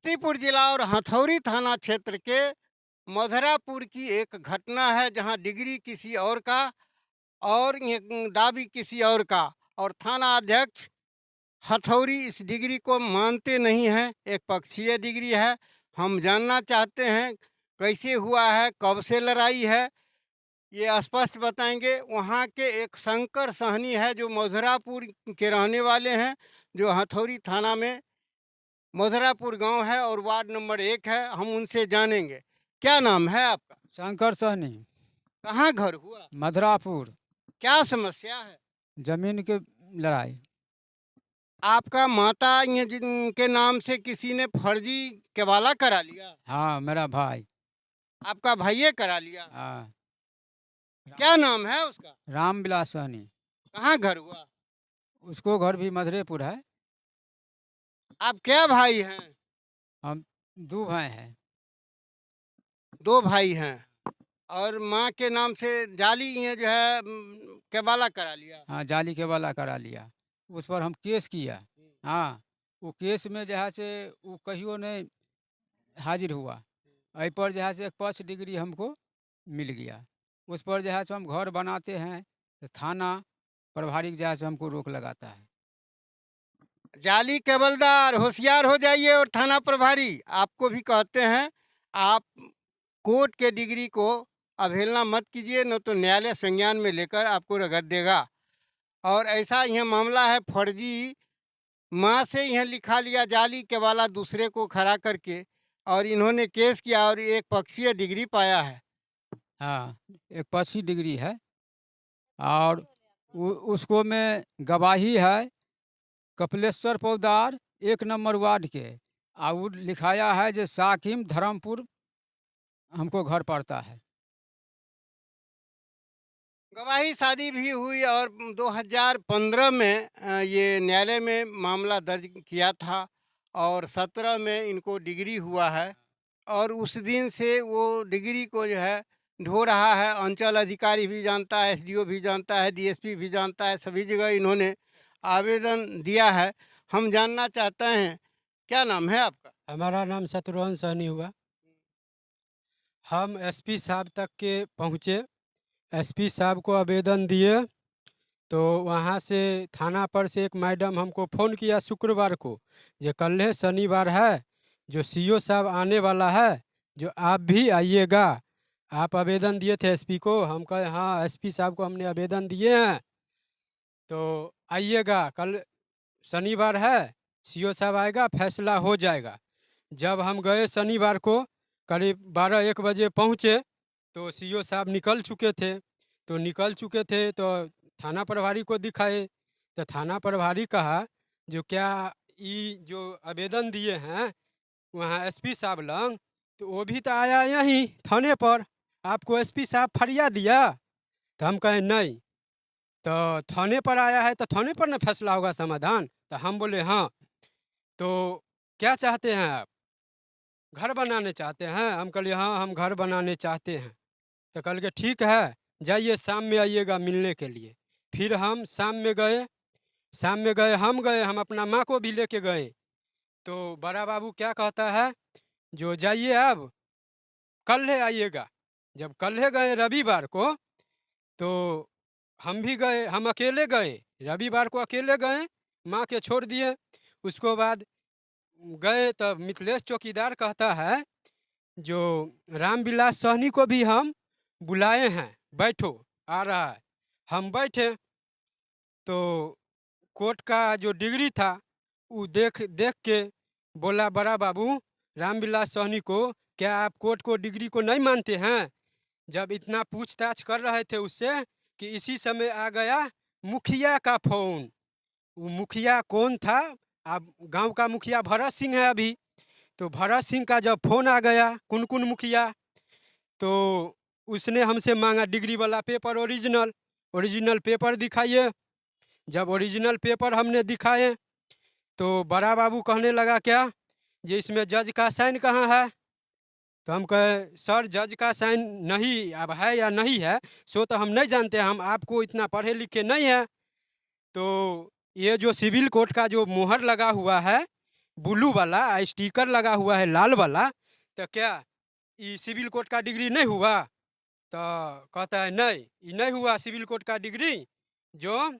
समस्तीपुर जिला और हथौड़ी थाना क्षेत्र के मधुरापुर की एक घटना है जहां डिग्री किसी और का और ये दाबी किसी और का। और थाना अध्यक्ष हथौड़ी इस डिग्री को मानते नहीं हैं, एक पक्षीय डिग्री है। हम जानना चाहते हैं कैसे हुआ है, कब से लड़ाई है, ये स्पष्ट बताएंगे। वहाँ के एक शंकर सहनी है जो मधुरापुर के रहने वाले हैं, जो हथौड़ी थाना में मधुरापुर गांव है और वार्ड नंबर 1 है। हम उनसे जानेंगे। क्या नाम है आपका? शंकर सहनी, कहाँ घर हुआ? मधुरापुर। क्या समस्या है? जमीन के लड़ाई। आपका माता ये जिनके नाम से किसी ने फर्जी केवाला करा लिया? हाँ, मेरा भाई। आपका भाइये करा लिया? हाँ। क्या नाम है उसका? रामविलास सहनी। कहाँ घर हुआ? उसको घर भी मधुरेपुर है। आप क्या भाई हैं? हम दो भाई हैं। 2 भाई हैं। और माँ के नाम से जाली ये जो है केवाला करा लिया? हाँ, जाली के वाला करा लिया। उस पर हम केस किया। हाँ, वो केस में जो है से वो कहियो नहीं हाजिर हुआ। ऐ पर जो है से एक 5 डिग्री हमको मिल गया। उस पर जो है से हम घर बनाते हैं तो थाना प्रभारी जो है से हमको रोक लगाता है। जाली केवलदार होशियार हो जाइए। और थाना प्रभारी आपको भी कहते हैं, आप कोर्ट के डिग्री को अवहेलना मत कीजिए, न तो न्यायालय संज्ञान में लेकर आपको रगड़ देगा। और ऐसा यह मामला है, फर्जी माँ से यह लिखा लिया जाली के वाला दूसरे को खड़ा करके, और इन्होंने केस किया और एक पक्षीय डिग्री पाया है। हाँ, एक 25 डिग्री है और उसको में गवाही है कपिलेश्वर पौदार 1 नंबर वार्ड के। और लिखाया है जो साकिम धर्मपुर हमको घर पड़ता है। गवाही शादी भी हुई और 2015 में ये न्यायालय में मामला दर्ज किया था और 17 में इनको डिग्री हुआ है। और उस दिन से वो डिग्री को जो है ढो रहा है। अंचल अधिकारी भी जानता है, एसडीओ भी जानता है, डीएसपी भी जानता है, सभी जगह इन्होंने आवेदन दिया है। हम जानना चाहते हैं, क्या नाम है आपका? हमारा नाम शत्रुघ्न सहनी हुआ। हम एसपी साहब तक के पहुँचे, एसपी साहब को आवेदन दिए, तो वहाँ से थाना पर से एक मैडम हमको फ़ोन किया शुक्रवार को, जो कल है शनिवार है, जो सीओ साहब आने वाला है, जो आप भी आइएगा। आप आवेदन दिए थे एसपी को? हम कहे हाँ, एसपी साहब को हमने आवेदन दिए हैं, तो आइएगा, कल शनिवार है, सीओ साहब आएगा, फैसला हो जाएगा। जब हम गए शनिवार को करीब 12-1 बजे पहुँचे, तो सीओ साहब निकल चुके थे। तो थाना प्रभारी को दिखाए, तो थाना प्रभारी कहा जो क्या ये जो आवेदन दिए हैं वहाँ एसपी साहब लंग, तो वो भी तो आया यहीं थाने पर, आपको एसपी साहब फरिया दिया? तो हम कहें नहीं, तो थाने पर आया है तो थाने पर ना फैसला होगा, समाधान। तो हम बोले हाँ, तो क्या चाहते हैं आप? घर बनाने चाहते हैं? हम कहलिए हाँ, हम घर बनाने चाहते हैं। तो कल के ठीक है, जाइए शाम में आइएगा मिलने के लिए। फिर हम शाम में गए, हम अपना माँ को भी लेके गए। तो बड़ा बाबू क्या कहता है, जो जाइए अब कल है आइएगा। जब कल है गए रविवार को, तो हम भी गए, हम अकेले गए, रविवार को अकेले गए, माँ के छोड़ दिए। उसको बाद गए तब मिथिलेश चौकीदार कहता है जो रामविलास सहनी को भी हम बुलाए हैं, बैठो, आ रहा है। हम बैठे, तो कोर्ट का जो डिग्री था वो देख देख के बोला, बड़ा बाबू रामविलास सहनी को, क्या आप कोर्ट को डिग्री को नहीं मानते हैं? जब इतना पूछताछ कर रहे थे उससे कि इसी समय आ गया मुखिया का फ़ोन। वो मुखिया कौन था? अब गांव का मुखिया भरत सिंह है अभी। तो भरत सिंह का जब फ़ोन आ गया, कुन मुखिया, तो उसने हमसे मांगा डिग्री वाला पेपर ओरिजिनल पेपर दिखाइए। जब ओरिजिनल पेपर हमने दिखाए, तो बड़ा बाबू कहने लगा क्या, जे इसमें जज का साइन कहाँ है? तो हम कहे सर, जज का साइन नहीं, अब है या नहीं है सो तो हम नहीं जानते, हम आपको इतना पढ़े लिखे नहीं है। तो ये जो सिविल कोर्ट का जो मोहर लगा हुआ है, ब्लू वाला स्टिकर लगा हुआ है लाल वाला, तो क्या ये सिविल कोर्ट का डिग्री नहीं हुआ? तो कहता है नहीं, ये नहीं हुआ सिविल कोर्ट का डिग्री। जो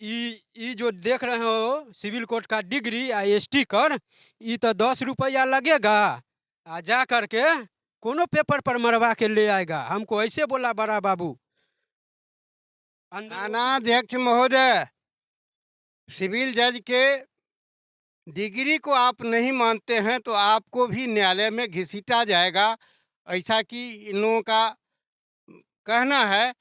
ये जो देख रहे हो सिविल कोर्ट का डिग्री आ स्टिकर, ये तो 10 रुपया लगेगा, आ जा करके कोनो पेपर पर मरवा के ले आएगा। हमको ऐसे बोला बड़ा बाबू। अंदर थानाध्यक्ष महोदय, सिविल जज के डिग्री को आप नहीं मानते हैं तो आपको भी न्यायालय में घसीटा जाएगा, ऐसा कि इन लोगों का कहना है।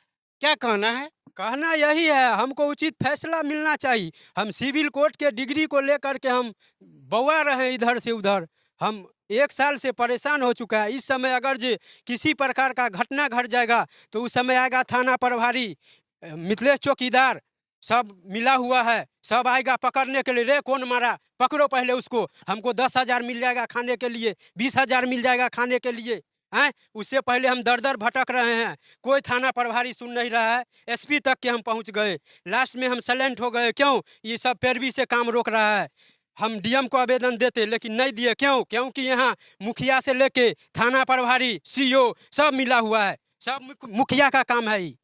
क्या कहना है? कहना यही है, हमको उचित फैसला मिलना चाहिए। हम सिविल कोर्ट के डिग्री को लेकर के हम बौआ रहे हैं इधर से उधर। हम 1 साल से परेशान हो चुका है। इस समय अगर जो किसी प्रकार का घटना घट जाएगा तो उस समय आएगा थाना प्रभारी, मिथिलेश चौकीदार, सब मिला हुआ है, सब आएगा पकड़ने के लिए। रे कौन मारा, पकड़ो पहले उसको। हमको 10,000 मिल जाएगा खाने के लिए, 20,000 मिल जाएगा खाने के लिए, हैं? उससे पहले हम दर दर भटक रहे हैं, कोई थाना प्रभारी सुन नहीं रहा है। एसपी तक के हम पहुंच गए, लास्ट में हम साइलेंट हो गए। क्यों? ये सब पैरवी से काम रोक रहा है। हम डीएम को आवेदन देते लेकिन नहीं दिए। क्यों? क्योंकि यहाँ मुखिया से लेके थाना प्रभारी, सीओ सब मिला हुआ है, सब मुखिया का काम है ये।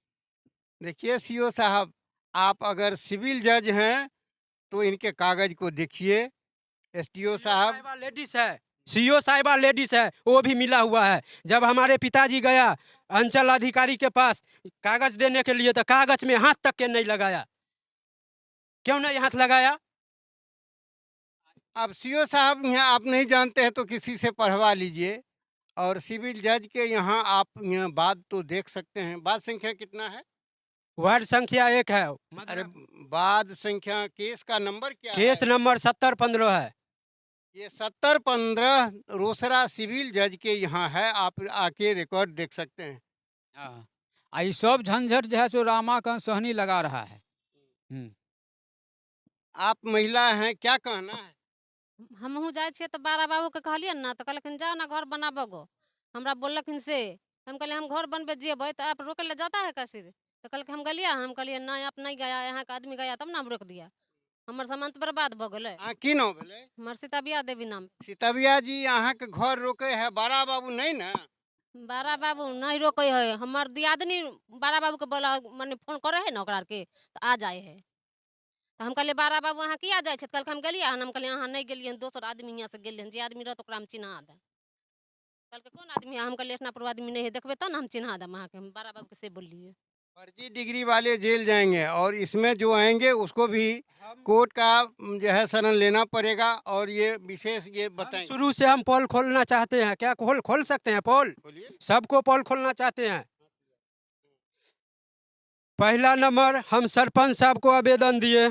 देखिए सीओ साहब, आप अगर सिविल जज हैं तो इनके कागज को देखिए। एसडीओ साहब, लेडीज है, सीओ साहिबा लेडीज है, वो भी मिला हुआ है। जब हमारे पिताजी गया अंचल अधिकारी के पास कागज देने के लिए तो कागज में हाथ तक के नहीं लगाया। क्यों नहीं हाथ लगाया? अब सीओ साहब यहाँ आप नहीं जानते हैं तो किसी से पढ़वा लीजिए। और सिविल जज के यहाँ आप यहाँ बाद तो देख सकते हैं। बाद संख्या कितना है? वार्ड संख्या 1 है। अरे, बाद संख्या केस का नंबर क्या केस है? नंबर 7015 है। ये 7015 रोसड़ा सिविल जज के यहाँ है, आप आके रिकॉर्ड देख सकते हैं। हाँ, आ ई सब झंझट जो है सो रामाकांत सहनी लगा रहा है। आप महिला हैं, क्या कहना है? हमहूँ जाइ छियै तऽ बारा बाबूके कहलियनि ने तऽ कहलखिन जाओ ना घर बनाबो गो। हमरा बोललखिन से हम कहलिए हम घर बनबे जेबै तो आप रोके ले जाता है कैसे? तो कहलके हम गलिया, हम कहलिए नहीं आप नहीं गया, यहाँ के आदमी गया तब ना हम रोक दिया। हमर सामान तो बर्बाद भ गेलै। अहाँ की नाम भेलै? हमर सीताबिया देवी नाम। सीतबिया जी, अहाँ के घर रोके है बारा बाबू नहीं ना? बारा बाबू नहीं रोके है। हमर दियादनी बारा बाबू के बोला मने फोन करे है ना ओकरा के तो आ जाए है। तो हम कहलिए बारा बाबू अहाँ किया जाइ छै? कहलकै हम गेलिए हन। हम कहलिए अहाँ नहीं गेलिए, दोसर आदमी यहाँ से गेलिए, जे आदमी रहत ओकरा हम चिन्हा देब। कहलकै कौन आदमी है? हम कहलिए इतना पर आदमी नहीं है, देखबे तब ना हम चिन्हा देब अहाँ के। हम बारा बाबू के से बोलिए। फर्जी डिग्री वाले जेल जाएंगे और इसमें जो आएंगे उसको भी कोर्ट का जो है शरण लेना पड़ेगा। और ये विशेष ये बताएं। शुरू से हम पोल खोलना चाहते हैं। क्या खोल सकते हैं पोल? बोलिए। सबको पोल खोलना चाहते हैं। पहला नंबर, हम सरपंच साहब को आवेदन दिए,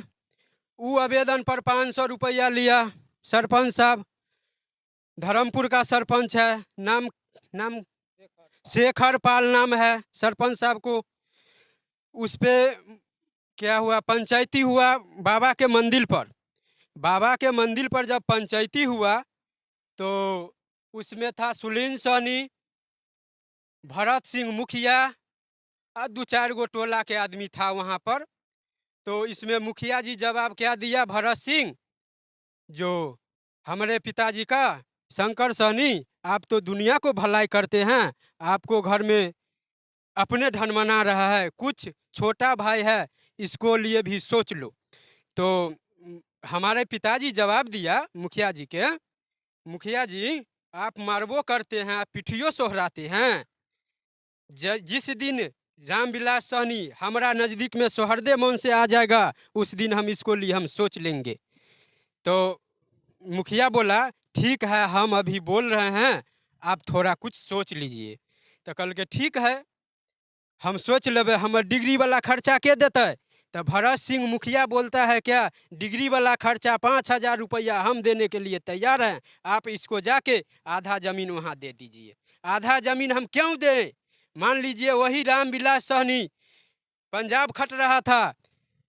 वो आवेदन पर 500 रुपया लिया। सरपंच साहब धर्मपुर का सरपंच है, नाम शेखर पाल नाम है सरपंच साहब को। उस पे क्या हुआ, पंचायती हुआ बाबा के मंदिर पर। बाबा के मंदिर पर जब पंचायती हुआ तो उसमें था सुलीन सहनी, भरत सिंह मुखिया और 2-4 गो टोला के आदमी था वहाँ पर। तो इसमें मुखिया जी जवाब क्या दिया, भरत सिंह जो हमारे पिताजी का, शंकर सहनी आप तो दुनिया को भलाई करते हैं, आपको घर में अपने धन मना रहा है, कुछ छोटा भाई है इसको लिए भी सोच लो। तो हमारे पिताजी जवाब दिया मुखिया जी के, मुखिया जी आप मारबो करते हैं, आप पिठियों सोहराते हैं। जिस दिन रामविलास सहनी हमारा नज़दीक में सोहरदे मन से आ जाएगा उस दिन हम इसको लिए हम सोच लेंगे। तो मुखिया बोला ठीक है हम अभी बोल रहे हैं, आप थोड़ा कुछ सोच लीजिए। तो कल के ठीक है हम सोच लेबे, हमर डिग्री वाला खर्चा के देते? तो भरत सिंह मुखिया बोलता है क्या डिग्री वाला खर्चा 5,000 रुपया हम देने के लिए तैयार हैं, आप इसको जाके आधा ज़मीन वहाँ दे दीजिए। आधा ज़मीन हम क्यों दें? मान लीजिए वही रामविलास सहनी पंजाब खट रहा था,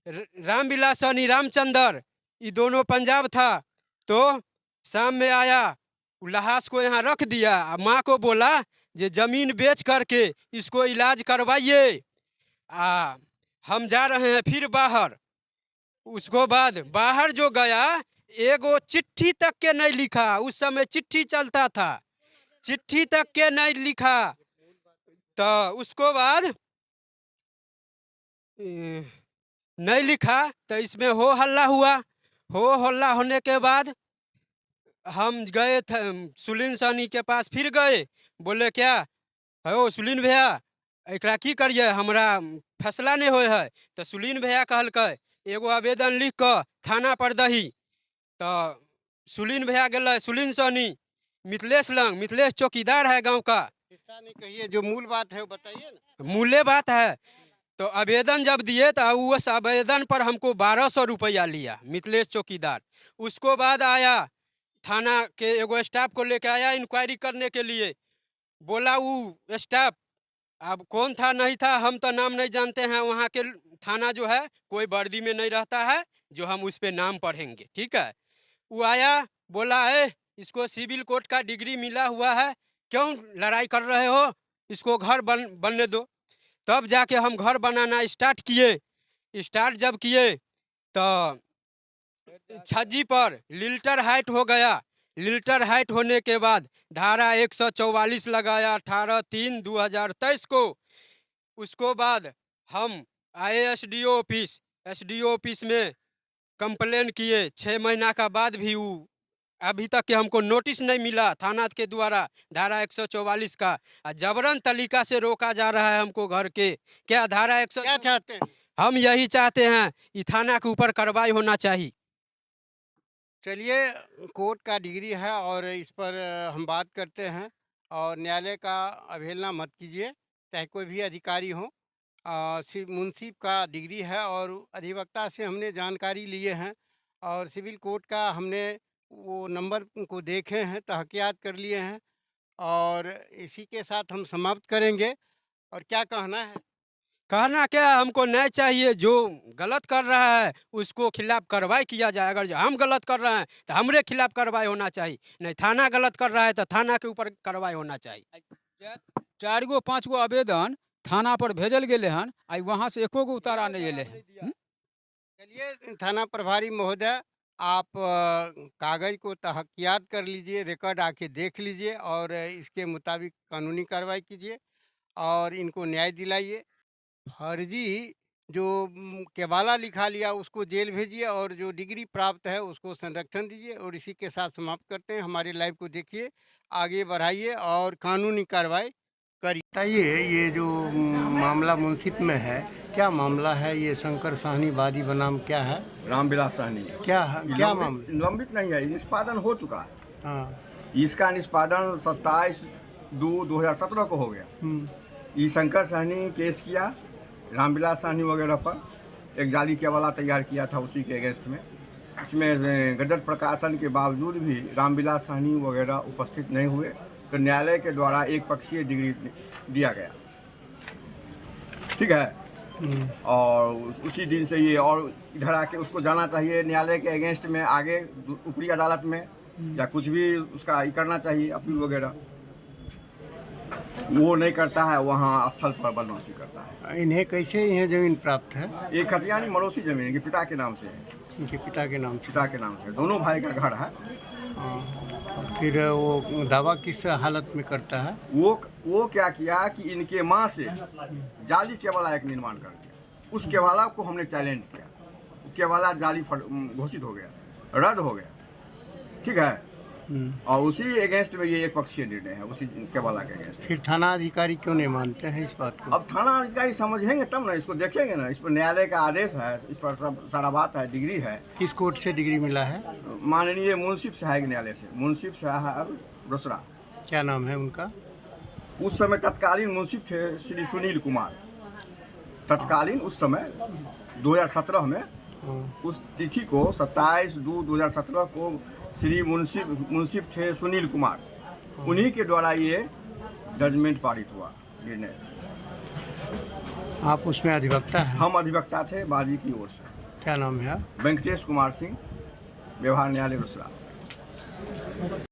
रामविलास सहनी रामचंद्र, ये दोनों पंजाब था। तो शाम में आया, लहास को यहाँ रख दिया, माँ को बोला जे ज़मीन बेच करके इसको इलाज करवाइए। हम जा रहे हैं फिर बाहर। उसको बाद बाहर जो गया एगो चिट्ठी तक के नहीं लिखा। उस समय चिट्ठी चलता था, चिट्ठी तक के नहीं लिखा। तो उसको बाद नहीं लिखा तो इसमें हो हल्ला हुआ। हो हल्ला होने के बाद हम गए थे सुलीन साहनी के पास, फिर गए। बोले क्या हो सुलीन भैया, एकरा की करिए, हमरा फैसला नहीं होए है। तो सुलीन भैया कहलकै एगो आवेदन लिख कर थाना पर दही। तो सुलीन भैया गए सुलीन साहनी मिथिलेश लंग, मिथिलेश चौकीदार है गांव का। हिस्सा नहीं कहिए, जो मूल बात है वो बताइए ना। मूल्य बात है। तो आवेदन जब दिए तो उस आवेदन पर हमको 1200 रुपया लिया मिथिलेश चौकीदार। उसको बाद आया थाना के एगो स्टाफ को लेके आया इंक्वायरी करने के लिए। बोला वो स्टाफ, अब कौन था नहीं था हम तो नाम नहीं जानते हैं, वहाँ के थाना जो है कोई वर्दी में नहीं रहता है जो हम उस पर नाम पढ़ेंगे, ठीक है। वो आया, बोला है इसको सिविल कोर्ट का डिग्री मिला हुआ है, क्यों लड़ाई कर रहे हो, इसको घर बनने दो। तब जाके हम घर बनाना स्टार्ट किए। स्टार्ट जब किए तो छज्जी पर लिल्टर हाइट हो गया। लिल्टर हाइट होने के बाद धारा 144 लगाया 18/3/2023 को। उसको बाद हम आए एसडीओ ऑफिस में कंप्लेन किए। 6 महीना का बाद भी वो अभी तक के हमको नोटिस नहीं मिला थाना के द्वारा धारा 144 का। जबरन तरीका से रोका जा रहा है हमको घर के। क्या धारा 100 क्या चाहते हैं? हम यही चाहते हैं कि थाना के ऊपर कार्रवाई होना चाहिए। चलिए, कोर्ट का डिग्री है और इस पर हम बात करते हैं। और न्यायालय का अवहेलना मत कीजिए, चाहे कोई भी अधिकारी हो। सिर्फ मुंसिफ का डिग्री है और अधिवक्ता से हमने जानकारी लिए हैं और सिविल कोर्ट का हमने वो नंबर को देखे हैं, तहक़ीक़ात कर लिए हैं। और इसी के साथ हम समाप्त करेंगे। और क्या कहना है? कहना क्या, हमको न्याय चाहिए। जो गलत कर रहा है उसको खिलाफ कार्रवाई किया जाए। अगर हम गलत कर रहे हैं तो हमरे खिलाफ कार्रवाई होना चाहिए, नहीं थाना गलत कर रहा है तो थाना के ऊपर कार्रवाई होना चाहिए। 4 गो 5 गो आवेदन थाना पर भेजल गेले हन, आई वहाँ से एको गो उतारा नहीं एले हैं। चलिए, थाना प्रभारी महोदय, आप कागज़ को तहक़ीक़ात कर लीजिए, रिकॉर्ड आके देख लीजिए और इसके मुताबिक कानूनी कार्रवाई कीजिए और इनको न्याय दिलाइए। फर्जी जो केवाला लिखा लिया उसको जेल भेजिए और जो डिग्री प्राप्त है उसको संरक्षण दीजिए। और इसी के साथ समाप्त करते हैं। हमारे लाइव को देखिए, आगे बढ़ाइए और कानूनी कार्रवाई करिए। बताइए, ये जो मामला मुंसिफ में है, क्या मामला है? ये शंकर साहनी वादी बनाम क्या है? रामविलास साहनी। क्या क्या मामला? लंबित नहीं है, निष्पादन हो चुका है। हाँ। इसका निष्पादन 27/2/2017 को हो गया। ये शंकर साहनी केस किया रामविलास साहनी वगैरह पर, एक जाली केवाला तैयार किया था उसी के अगेंस्ट में। इसमें गजट प्रकाशन के बावजूद भी रामविलास साहनी वगैरह उपस्थित नहीं हुए, तो न्यायालय के द्वारा एक पक्षीय डिग्री दिया गया, ठीक है। और उसी दिन से ये और इधर आके उसको जाना चाहिए न्यायालय के अगेंस्ट में, आगे ऊपरी अदालत में, या कुछ भी उसका करना चाहिए अपील वगैरह। वो नहीं करता है, वहाँ स्थल पर बदमाशी करता है। इन्हें कैसे यह जमीन प्राप्त है? ये खतियानी मरोसी जमीन इनके पिता के नाम से है। इनके पिता के नाम से? पिता के नाम से, दोनों भाई का घर है। फिर वो दावा किस हालत में करता है? वो क्या किया कि इनके माँ से जाली केवाला एक निर्माण कर दिया। उस केवाला को हमने चैलेंज किया, केवाला जाली घोषित हो गया, रद्द हो गया, ठीक है। और उसी अगेंस्ट में ये एक पक्षीय निर्णय है, उसी केवाला के अगेंस्ट। फिर थाना अधिकारी क्यों नहीं मानते हैं इस बात को? अब थाना अधिकारी समझेंगे तब ना, इसको देखेंगे ना। इस पर न्यायालय का आदेश है, इस पर सब सारा बात है, डिग्री है। किस कोर्ट से डिग्री मिला है? माननीय मुंसिफ सहायक न्यायालय से, मुंसिफ साहब रोसड़ा। क्या नाम है उनका? उस समय तत्कालीन मुंसिफ थे श्री सुनील कुमार। तत्कालीन उस समय 2017 में, उस तिथि को 27/2/2017 को श्री मुंसिफ थे सुनील कुमार, उन्हीं के द्वारा ये जजमेंट पारित हुआ, निर्णय। आप उसमें अधिवक्ता हैं? हम अधिवक्ता थे बाजी की ओर से। क्या नाम है? वेंकटेश कुमार सिंह, व्यवहार न्यायालय रोसड़ा।